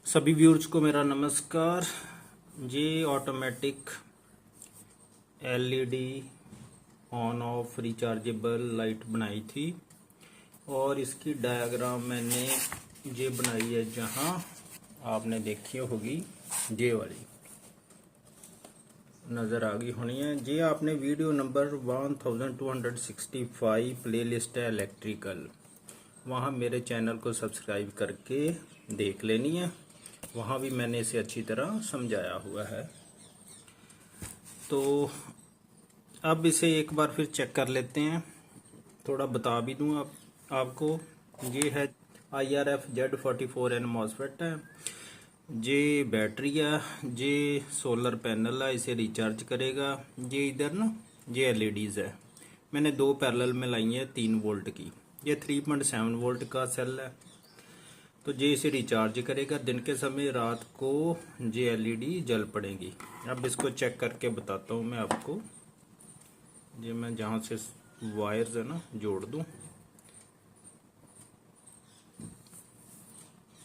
सभी व्यूअर्स को मेरा नमस्कार। ये automatic LED on off rechargeable light बनाई थी और इसकी डायग्राम मैंने ये बनाई है, जहां आपने देखी होगी ये वाली नज़र आ गई होनी है। ये आपने वीडियो नंबर 1265 प्लेलिस्ट है इलेक्ट्रिकल, वहाँ मेरे चैनल को सब्सक्राइब करके देख लेनी है। वहाँ भी मैंने इसे अच्छी तरह समझाया हुआ है। तो अब इसे एक बार फिर चेक कर लेते हैं। थोड़ा बता भी दूँ आपको। ये है IRF Z44N MOSFET है। ये बैटरी है, ये सोलर पैनल है, इसे रिचार्ज करेगा। ये इधर ना ये LEDs है, मैंने दो पैरेलल में लाई है 3 वोल्ट की। ये 3.7 वोल्ट का सेल है। तो ये इसे रिचार्ज करेगा दिन के समय, रात को ये LED जल पड़ेगी। अब इसको चेक करके बताता हूँ मैं आपको। ये मैं जहाँ से वायर्स है ना जोड़ दूँ,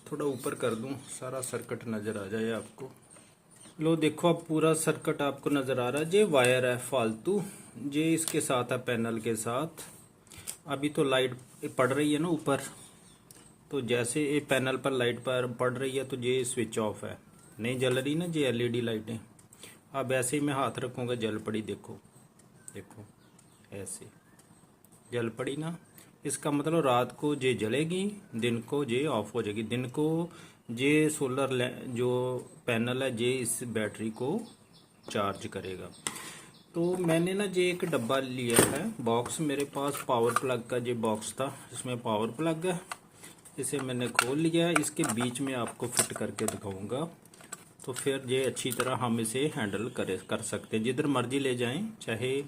थोड़ा ऊपर कर दूँ, सारा सर्किट नज़र आ जाए आपको। लो देखो, अब पूरा सर्किट आपको नज़र आ रहा है। ये वायर है फालतू, ये इसके साथ है पैनल के साथ। अभी तो लाइट पड़ रही है ना ऊपर, तो जैसे ये पैनल पर लाइट पर पड़ रही है तो ये स्विच ऑफ है, नहीं जल रही ना ये LED लाइटें। अब ऐसे ही मैं हाथ रखूँगा, जल पड़ी। देखो देखो, ऐसे जल पड़ी ना। इसका मतलब रात को ये जलेगी, दिन को ये ऑफ हो जाएगी। दिन को ये सोलर जो पैनल है ये इस बैटरी को चार्ज करेगा। तो मैंने ना ये एक डब्बा लिया है, बॉक्स मेरे पास पावर प्लग का ये बॉक्स था, इसमें पावर प्लग है। इसे मैंने खोल लिया है, इसके बीच में आपको फिट करके दिखाऊंगा। तो फिर ये अच्छी तरह हम इसे हैंडल कर सकते हैं। जिधर मर्जी ले जाएं, चाहे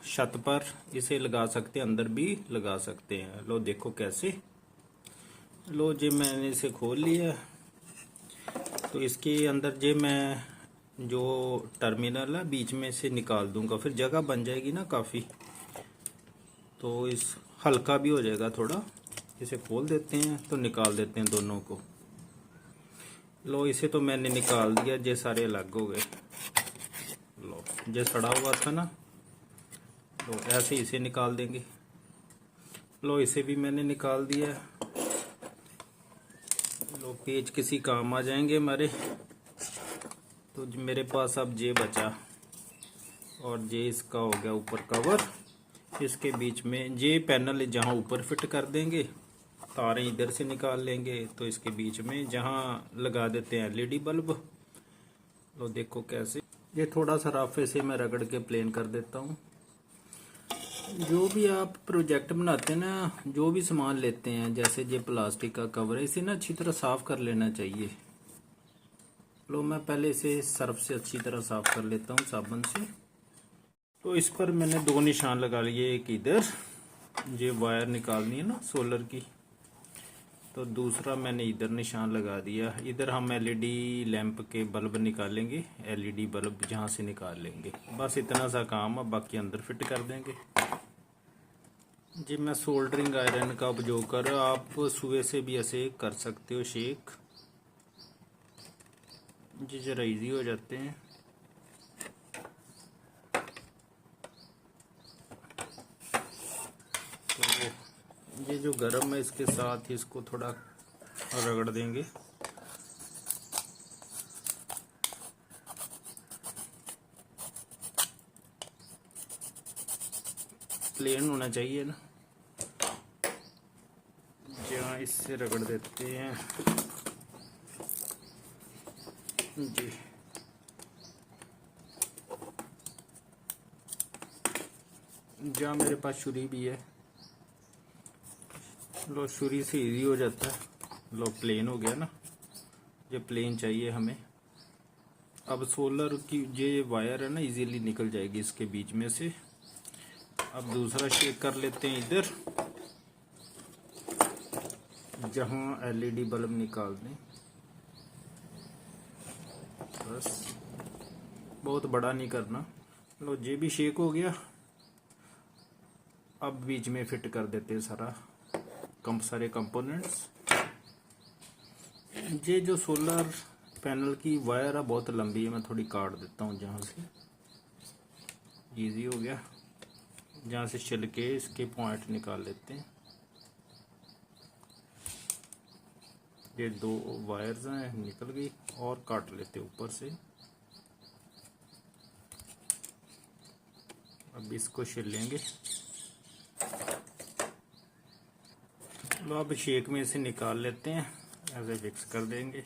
छत पर इसे लगा सकते हैं, अंदर भी लगा सकते हैं। लो देखो कैसे। लो जी मैंने इसे खोल लिया। तो इसके अंदर जे मैं जो टर्मिनल है बीच में से निकाल दूंगा, फिर जगह बन जाएगी ना काफ़ी, तो इस हल्का भी हो जाएगा थोड़ा। इसे खोल देते हैं तो निकाल देते हैं दोनों को। लो इसे तो मैंने निकाल दिया, ये सारे अलग हो गए। लो ये सड़ा हुआ था ना, तो ऐसे इसे निकाल देंगे। लो इसे भी मैंने निकाल दिया। लो पेज किसी काम आ जाएंगे हमारे। तो मेरे पास अब ये बचा, और ये इसका हो गया ऊपर कवर। इसके बीच में ये पैनल जहाँ ऊपर फिट कर देंगे, तारें इधर से निकाल लेंगे, तो इसके बीच में जहाँ लगा देते हैं LED बल्ब। लो देखो कैसे। ये थोड़ा सा रफ से मैं रगड़ के प्लेन कर देता हूँ। जो भी आप प्रोजेक्ट बनाते हैं ना, जो भी सामान लेते हैं, जैसे ये प्लास्टिक का कवर है, इसे ना अच्छी तरह साफ कर लेना चाहिए। लो मैं पहले इसे सर्फ से अच्छी तरह साफ कर लेता हूँ, साबुन से। तो इस पर मैंने 2 निशान लगा लिए, एक इधर, ये वायर निकालनी है ना सोलर की, तो दूसरा मैंने इधर निशान लगा दिया। इधर हम LED लैंप के बल्ब निकालेंगे, LED बल्ब जहाँ से निकाल लेंगे। बस इतना सा काम है, बाकी अंदर फिट कर देंगे। जी मैं सोल्डरिंग आयरन का उपयोग कर, आप सुए से भी ऐसे कर सकते हो शेक, जी जरा इजी हो जाते हैं। तो ये जो गरम है, इसके साथ ही इसको थोड़ा रगड़ देंगे। प्लेन होना चाहिए ना, जहाँ इससे रगड़ देते हैं जी। जहाँ मेरे पास छुरी भी है, लो छुरी से इजी हो जाता है। लो प्लेन हो गया ना, ये प्लेन चाहिए हमें। अब सोलर की ये वायर है ना इजीली निकल जाएगी इसके बीच में से। अब दूसरा शेक कर लेते हैं इधर, जहाँ LED बल्ब निकाल दें। बस बहुत बड़ा नहीं करना। लो ये भी शेक हो गया। अब बीच में फिट कर देते हैं सारे कंपोनेंट्स। ये जो सोलर पैनल की वायर है बहुत लंबी है, मैं थोड़ी काट देता हूँ जहाँ से, इजी हो गया। जहाँ से छिल के इसके पॉइंट निकाल लेते हैं। ये 2 वायर्स हैं, निकल गई, और काट लेते ऊपर से। अब इसको छिल लेंगे। लो अब शेक में इसे निकाल लेते हैं, ऐसे फिक्स कर देंगे।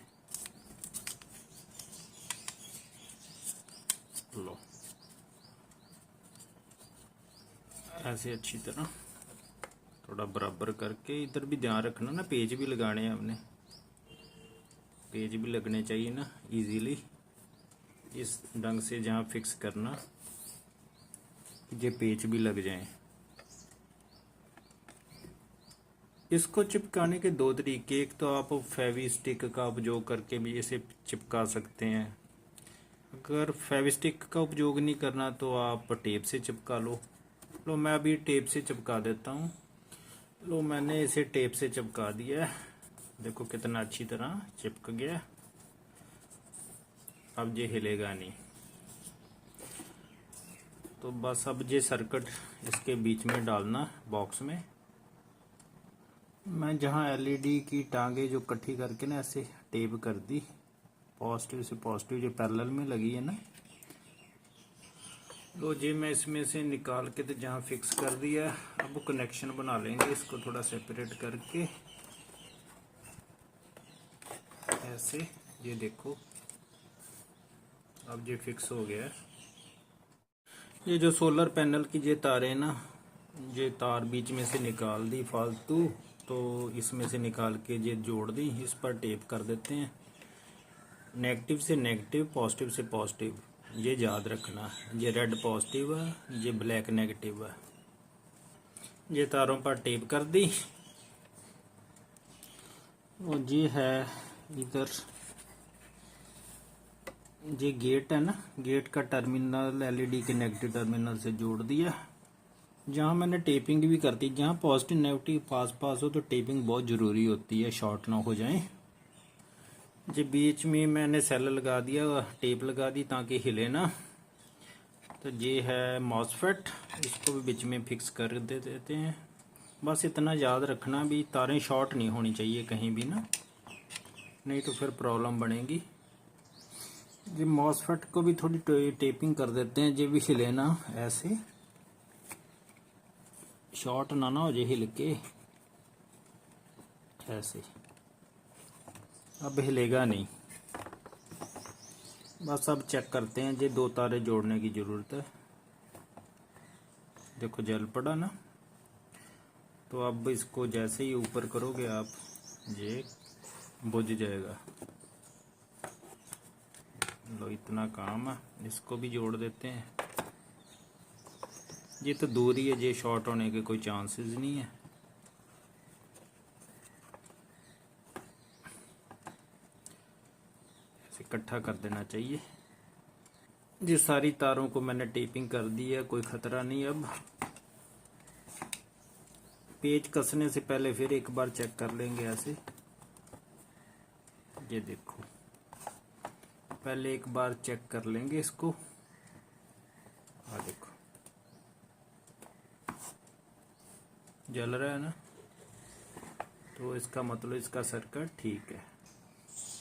लो ऐसे अच्छी तरह थोड़ा बराबर करके, इधर भी ध्यान रखना ना, पेज भी लगाने हैं हमने, पेज भी लगने चाहिए ना इजीली। इस ढंग से जहाँ फिक्स करना ये पेज भी लग जाएं। इसको चिपकाने के 2 तरीके, एक तो आप फेविस्टिक का उपयोग करके भी इसे चिपका सकते हैं। अगर फेविस्टिक का उपयोग नहीं करना तो आप टेप से चिपका लो। लो मैं अभी टेप से चिपका देता हूँ। लो मैंने इसे टेप से चिपका दिया है, देखो कितना अच्छी तरह चिपक गया। अब ये हिलेगा नहीं। तो बस अब ये सर्किट इसके बीच में डालना बॉक्स में। मैं जहाँ एलईडी की टांगे जो इकट्ठी करके ना ऐसे टेप कर दी, पॉजिटिव से पॉजिटिव जो पैरेलल में लगी है ना। लो जी मैं इसमें से निकाल के तो जहाँ फिक्स कर दिया, अब कनेक्शन बना लेंगे। इसको थोड़ा सेपरेट करके ऐसे, ये देखो अब ये फिक्स हो गया है। ये जो सोलर पैनल की ये तारें ना, ये तार बीच में से निकाल दी फालतू, तो इसमें से निकाल के ये जोड़ दी। इस पर टेप कर देते हैं, नेगेटिव से नेगेटिव, पॉजिटिव से पॉजिटिव, ये याद रखना। ये रेड पॉजिटिव है, ये ब्लैक नेगेटिव है। ये तारों पर टेप कर दी। और ये है इधर, ये गेट है ना, गेट का टर्मिनल एलईडी के नेगेटिव टर्मिनल से जोड़ दिया। जहाँ मैंने टेपिंग भी कर दी, जहाँ पॉजिटिव नेगेटिव पास पास हो तो टेपिंग बहुत ज़रूरी होती है, शॉर्ट ना हो जाए। जो बीच में मैंने सेल लगा दिया, टेप लगा दी ताकि हिले ना। तो ये है मॉसफेट, इसको भी बीच में फिक्स कर देते हैं। बस इतना याद रखना भी तारें शॉर्ट नहीं होनी चाहिए कहीं भी ना, नहीं तो फिर प्रॉब्लम बनेगी। ये मॉसफेट को भी थोड़ी टेपिंग कर देते हैं, ये भी हिले ना, ऐसे शॉर्ट ना हो जाए हिल के ऐसे। अब हिलेगा नहीं। बस अब चेक करते हैं, ये 2 तारे जोड़ने की ज़रूरत है। देखो जल पड़ा ना, तो अब इसको जैसे ही ऊपर करोगे आप, ये बुझ जाएगा। लो इतना काम है, इसको भी जोड़ देते हैं। ये तो दूर ही है, ये शॉर्ट होने के कोई चांसेस नहीं है। ऐसे इकट्ठा कर देना चाहिए। ये सारी तारों को मैंने टेपिंग कर दी है, कोई खतरा नहीं। अब पेज कसने से पहले फिर एक बार चेक कर लेंगे ऐसे। ये देखो पहले एक बार चेक कर लेंगे इसको। देखो जल रहा है ना, तो इसका मतलब इसका सर्किट ठीक है।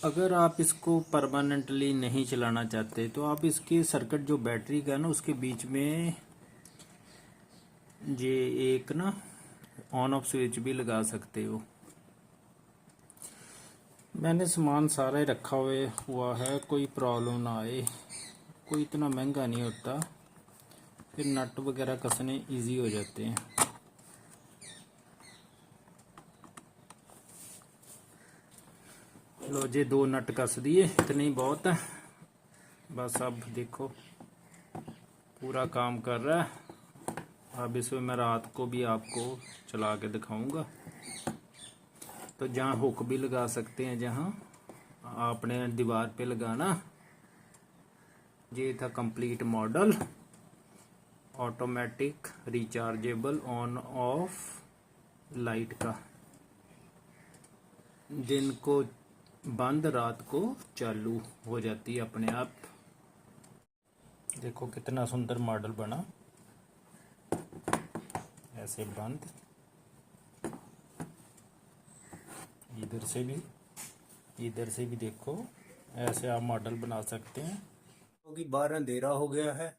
अगर आप इसको परमानेंटली नहीं चलाना चाहते तो आप इसके सर्किट जो बैटरी का ना, उसके बीच में ये एक ना ऑन ऑफ स्विच भी लगा सकते हो। मैंने सामान सारा ही रखा हुआ है, कोई प्रॉब्लम ना आए। कोई इतना महंगा नहीं होता, फिर नट वगैरह कसने इजी हो जाते हैं। लो जी 2 नट कस दिए, इतने ही बहुत है। बस अब देखो पूरा काम कर रहा है। अब इसमें मैं रात को भी आपको चला के दिखाऊंगा। तो जहाँ हुक भी लगा सकते हैं, जहाँ आपने दीवार पे लगाना। ये था complete model, automatic rechargeable on off light का। दिन को बंद, रात को चालू हो जाती है अपने आप। देखो कितना सुंदर मॉडल बना, ऐसे बंद, इधर से भी देखो, ऐसे आप मॉडल बना सकते हैं। क्योंकि 12 अंधेरा हो गया है,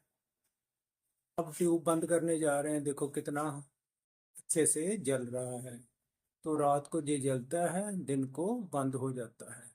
अब ट्यूब बंद करने जा रहे हैं। देखो कितना अच्छे से जल रहा है। तो रात को ये जलता है, दिन को बंद हो जाता है।